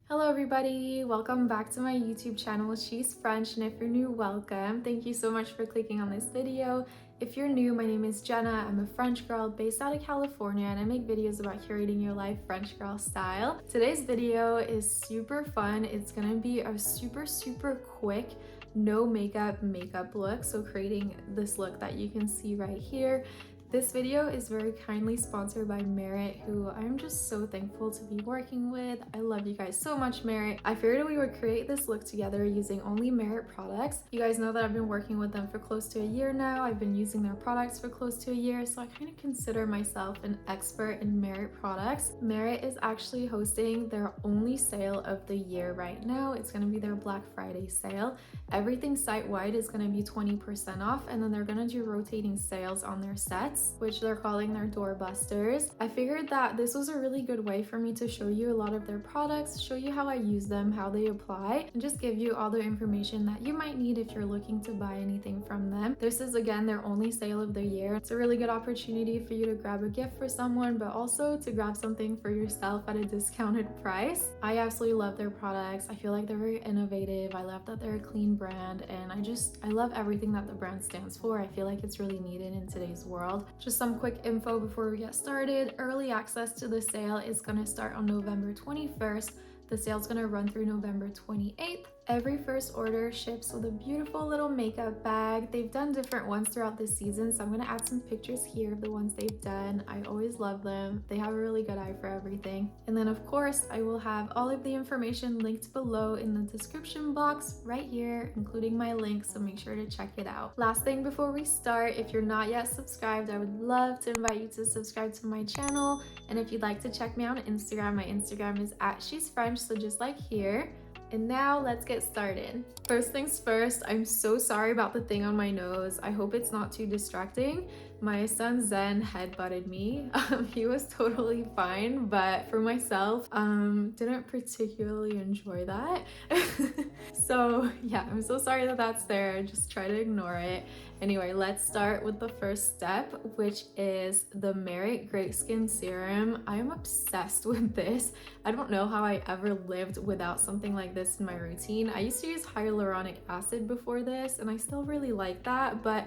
Hello everybody, welcome back to my YouTube channel, She's French, and if you're new, welcome. Thank you so much for clicking on this video. If you're new, my name is Jenna. I'm a French girl based out of California, and I make videos about curating your life French girl style. Today's video is super fun. It's gonna be a super quick, no makeup look, so creating this look that you can see right here. This video is very kindly sponsored by Merit, who I'm just so thankful to be working with. I love you guys so much, Merit. I figured we would create this look together using only Merit products. You guys know that I've been working with them for close to a year now. I've been using their products for close to a year, so I kind of consider myself an expert in Merit products. Merit is actually hosting their only sale of the year right now. It's going to be their Black Friday sale. Everything site-wide is going to be 20% off, and then they're going to do rotating sales on their sets, which they're calling their doorbusters. I figured that this was a really good way for me to show you a lot of their products, show you how I use them, how they apply, and just give you all the information that you might need if you're looking to buy anything from them. This is again their only sale of the year. It's a really good opportunity for you to grab a gift for someone, but also to grab something for yourself at a discounted price. I absolutely love their products. I feel like they're very innovative. I love that they're a clean brand, and I love everything that the brand stands for. I feel like it's really needed in today's world. Just some quick info before we get started. Early access to the sale is going to start on November 21st. The sale's going to run through November 28th. Every first order ships with a beautiful little makeup bag. They've done different ones throughout the season, so I'm going to add some pictures here of the ones they've done. I always love them. They have a really good eye for everything. And then of course, I will have all of the information linked below in the description box right here, including my link, so make sure to check it out. Last thing before we start, if you're not yet subscribed, I would love to invite you to subscribe to my channel. And if you'd like to check me out on Instagram, my Instagram is @shesfrench, so just like here. And now let's get started. First things first, I'm so sorry about the thing on my nose. I hope it's not too distracting. My son Zen headbutted me. He was totally fine, but for myself, didn't particularly enjoy that. So yeah, I'm so sorry that that's there. Just try to ignore it. Anyway, let's start with the first step, which is the Merit Great Skin Serum. I am obsessed with this. I don't know how I ever lived without something like this in my routine. I used to use hyaluronic acid before this, and I still really like that, but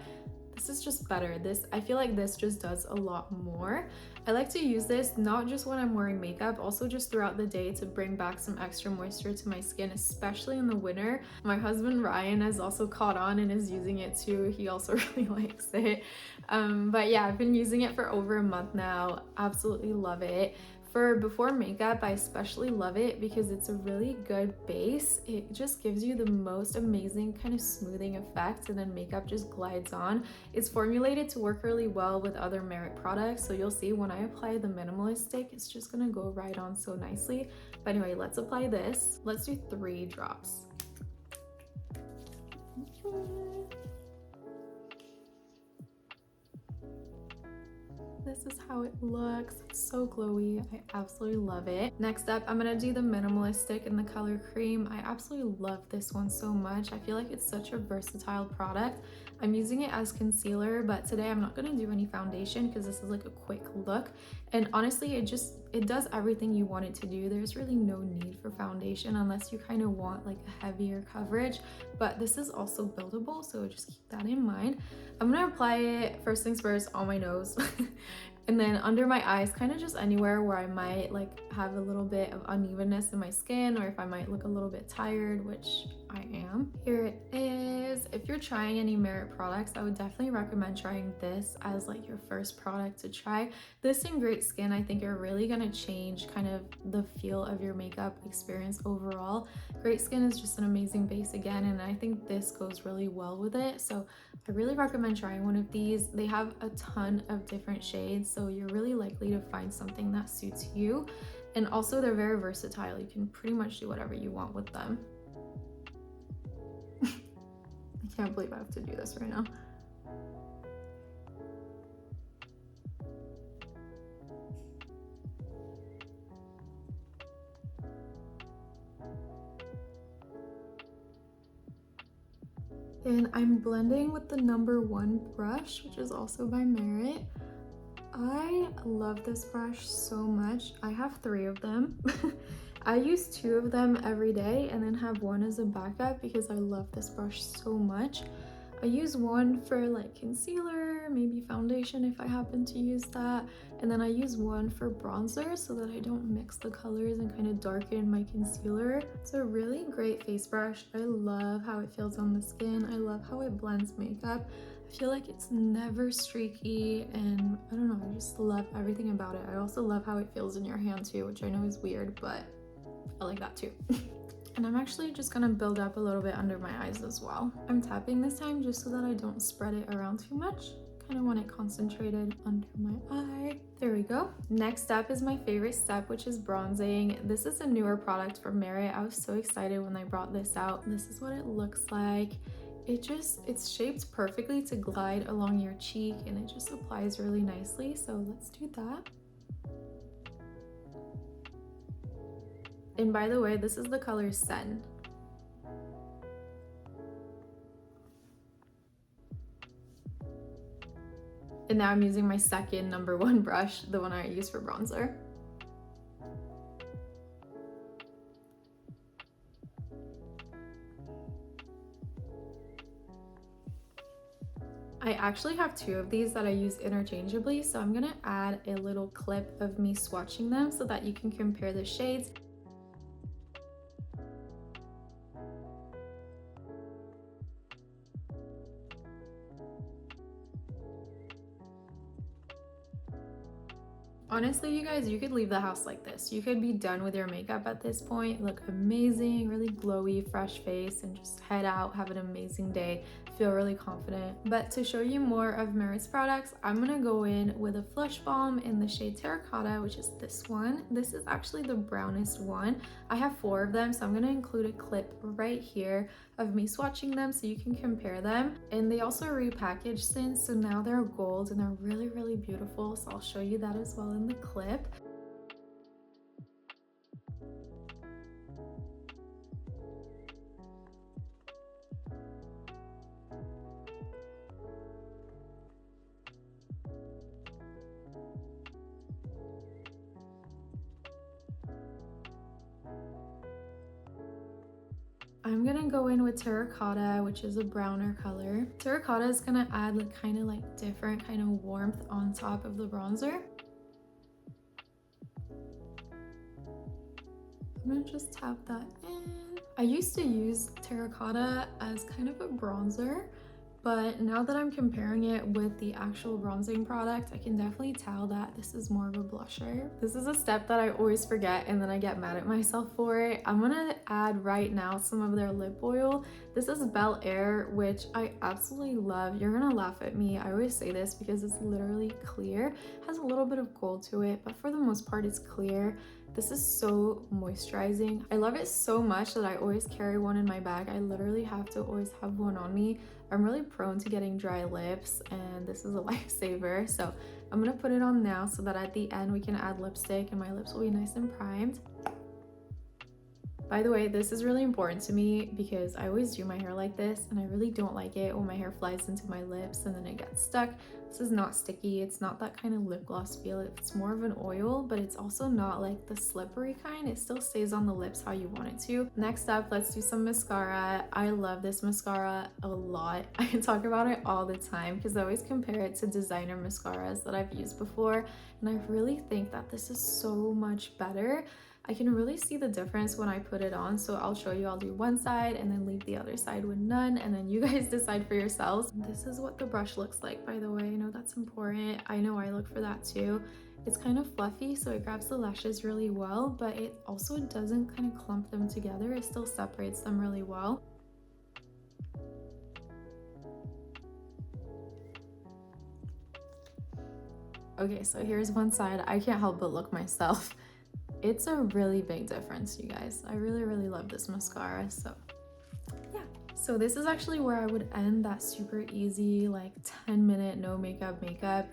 this is just better. I feel like this just does a lot more. I like to use this not just when I'm wearing makeup, also just throughout the day to bring back some extra moisture to my skin, especially in the winter. My husband Ryan has also caught on and is using it too. He also really likes it. But yeah, I've been using it for over a month now. Absolutely love it. For before makeup, I especially love it because it's a really good base. It just gives you the most amazing kind of smoothing effect, and then makeup just glides on. It's formulated to work really well with other Merit products, so you'll see when I apply the Minimalist stick, it's just gonna go right on so nicely. But anyway, let's apply this. Let's do 3 drops. This is how it looks. It's so glowy. I absolutely love it. Next up, I'm gonna do the Minimalist stick in the color Cream. I absolutely love this one so much. I feel like it's such a versatile product. I'm using it as concealer, but today I'm not gonna do any foundation because this is like a quick look. And honestly, it does everything you want it to do. There's really no need for foundation unless you kind of want like a heavier coverage, but this is also buildable, so just keep that in mind. I'm gonna apply it first things first on my nose and then under my eyes, kind of just anywhere where I might like have a little bit of unevenness in my skin, or if I might look a little bit tired, which I am. Here it is. If you're trying any Merit products, I would definitely recommend trying this as like your first product to try. This and Great Skin, I think, are really gonna change kind of the feel of your makeup experience overall. Great Skin is just an amazing base again, and I think this goes really well with it. So I really recommend trying one of these. They have a ton of different shades, so you're really likely to find something that suits you. And also they're very versatile. You can pretty much do whatever you want with them. I can't believe I have to do this right now. And I'm blending with the #1 brush, which is also by Merit. I love this brush so much. I have 3 of them. I use 2 of them every day and then have one as a backup because I love this brush so much. I use one for like concealer, maybe foundation if I happen to use that, and then I use one for bronzer so that I don't mix the colors and kind of darken my concealer. It's a really great face brush. I love how it feels on the skin. I love how it blends makeup. I feel like it's never streaky, and I don't know, I just love everything about it. I also love how it feels in your hand too, which I know is weird, but I like that too. And I'm actually just gonna build up a little bit under my eyes as well. I'm tapping this time just so that I don't spread it around too much. Kind of want it concentrated under my eye. There we go. Next step is my favorite step, which is bronzing. This is a newer product from Merit. I was so excited when they brought this out. This is what it looks like. It's shaped perfectly to glide along your cheek, and it just applies really nicely. So let's do that. And by the way, this is the color Seine. And now I'm using my second #1 brush, the one I use for bronzer. I actually have 2 of these that I use interchangeably, so I'm gonna add a little clip of me swatching them so that you can compare the shades. Honestly, you guys, you could leave the house like this. You could be done with your makeup at this point, look amazing, really glowy, fresh face, and just head out, have an amazing day, feel really confident. But to show you more of Merit's products, I'm gonna go in with a Flush Balm in the shade Terracotta, which is this one. This is actually the brownest one. I have 4 of them, so I'm gonna include a clip right here of me swatching them so you can compare them. And they also repackaged since, so now they're gold and they're really, really beautiful. So I'll show you that as well in the clip. I'm gonna go in with Terracotta, which is a browner color. Terracotta is gonna add like kind of different kind of warmth on top of the bronzer. I'm gonna just tap that in. I used to use Terracotta as kind of a bronzer, but now that I'm comparing it with the actual bronzing product, I can definitely tell that this is more of a blusher. This is a step that I always forget and then I get mad at myself for it. I'm gonna add right now some of their lip oil. This is Bel Air, which I absolutely love. You're gonna laugh at me. I always say this because it's literally clear. It has a little bit of gold to it, but for the most part, it's clear. This is so moisturizing. I love it so much that I always carry one in my bag. I literally have to always have one on me. I'm really prone to getting dry lips, and this is a lifesaver. So I'm gonna put it on now so that at the end we can add lipstick and my lips will be nice and primed. By the way, this is really important to me because I always do my hair like this and I really don't like it when my hair flies into my lips and then it gets stuck. This is not sticky. It's not that kind of lip gloss feel. It's more of an oil, but it's also not like the slippery kind. It still stays on the lips how you want it to. Next up, let's do some mascara. I love this mascara a lot. I can talk about it all the time because I always compare it to designer mascaras that I've used before. And I really think that this is so much better. I can really see the difference when I put it on, so I'll show you. I'll do one side and then leave the other side with none, and then you guys decide for yourselves. This is what the brush looks like, by the way. I know that's important. I know I look for that too. It's kind of fluffy, so it grabs the lashes really well, but it also doesn't kind of clump them together. It still separates them really well. Okay, so here's one side. I can't help but look myself. It's a really big difference, you guys. I really, really love this mascara, so yeah. So this is actually where I would end that super easy, like 10-minute no makeup.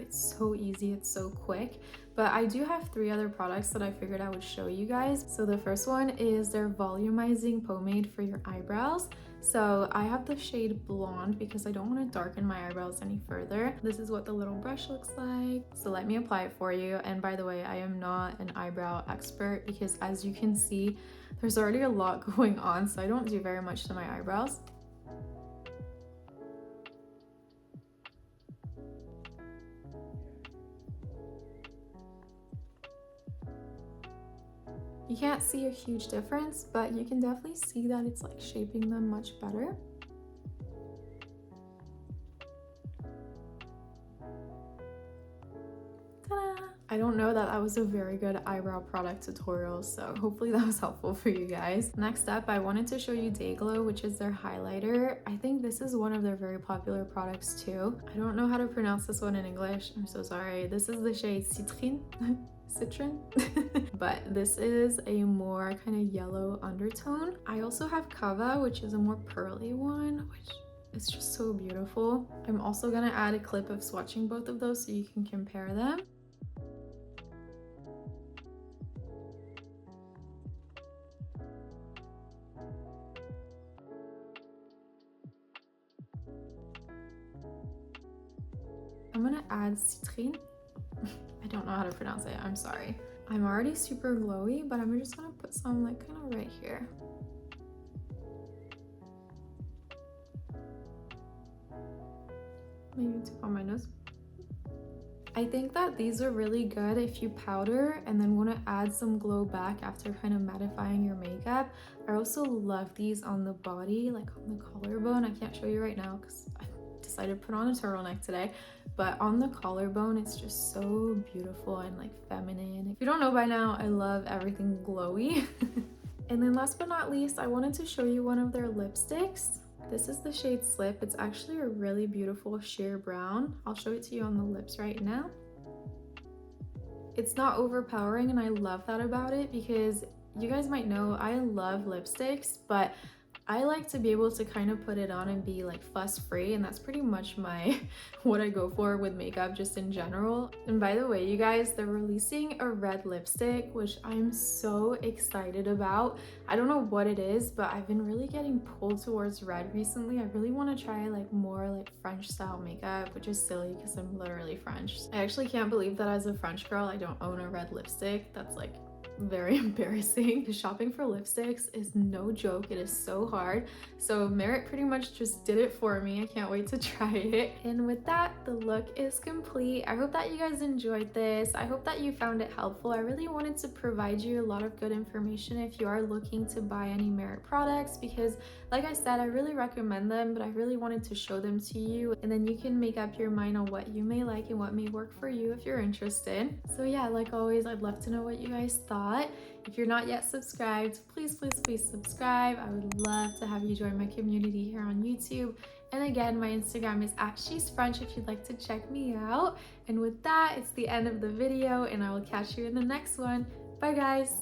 It's so easy, it's so quick. But I do have 3 other products that I figured I would show you guys. So the first one is their volumizing pomade for your eyebrows. So I have the shade Blonde because I don't want to darken my eyebrows any further. This is what the little brush looks like. So let me apply it for you. And by the way, I am not an eyebrow expert because as you can see, there's already a lot going on, so I don't do very much to my eyebrows. You can't see a huge difference, but you can definitely see that it's like shaping them much better. Ta-da! I don't know that was a very good eyebrow product tutorial, so hopefully that was helpful for you guys. Next up, I wanted to show you Day Glow, which is their highlighter. I think this is one of their very popular products too. I don't know how to pronounce this one in English. I'm so sorry. This is the shade Citrine. Citron. But this is a more kind of yellow undertone. I also have Kava, which is a more pearly one, which is just so beautiful. I'm also gonna add a clip of swatching both of those so you can compare them. I'm gonna add Citrine. I don't know how to pronounce it, I'm sorry. I'm already super glowy, but I'm just gonna put some like kind of right here. Maybe tip on my nose. I think that these are really good if you powder and then want to add some glow back after kind of mattifying your makeup. I also love these on the body, like on the collarbone. I can't show you right now because I decided to put on a turtleneck today, but on the collarbone it's just so beautiful and like feminine. If you don't know by now, I love everything glowy. And then last but not least, I wanted to show you one of their lipsticks. This is the shade Slip. It's actually a really beautiful sheer brown. I'll show it to you on the lips right now. It's not overpowering, and I love that about it because you guys might know I love lipsticks, but I like to be able to kind of put it on and be like fuss free, and that's pretty much my what I go for with makeup just in general. And by the way, you guys, they're releasing a red lipstick, which I'm so excited about. I don't know what it is, but I've been really getting pulled towards red recently. I really want to try like more like French style makeup, which is silly because I'm literally French. I actually can't believe that as a French girl I don't own a red lipstick. That's like very embarrassing. Shopping for lipsticks is no joke. It is so hard. So Merit pretty much just did it for me. I can't wait to try it. And with that, the look is complete. I hope that you guys enjoyed this. I hope that you found it helpful. I really wanted to provide you a lot of good information if you are looking to buy any Merit products, because like I said, I really recommend them, but I really wanted to show them to you, and then you can make up your mind on what you may like and what may work for you if you're interested. So yeah, like always, I'd love to know what you guys thought. If you're not yet subscribed, please subscribe. I would love to have you join my community here on YouTube. And again, my Instagram is @shesfrench if you'd like to check me out. And with that, it's the end of the video, and I will catch you in the next one. Bye guys.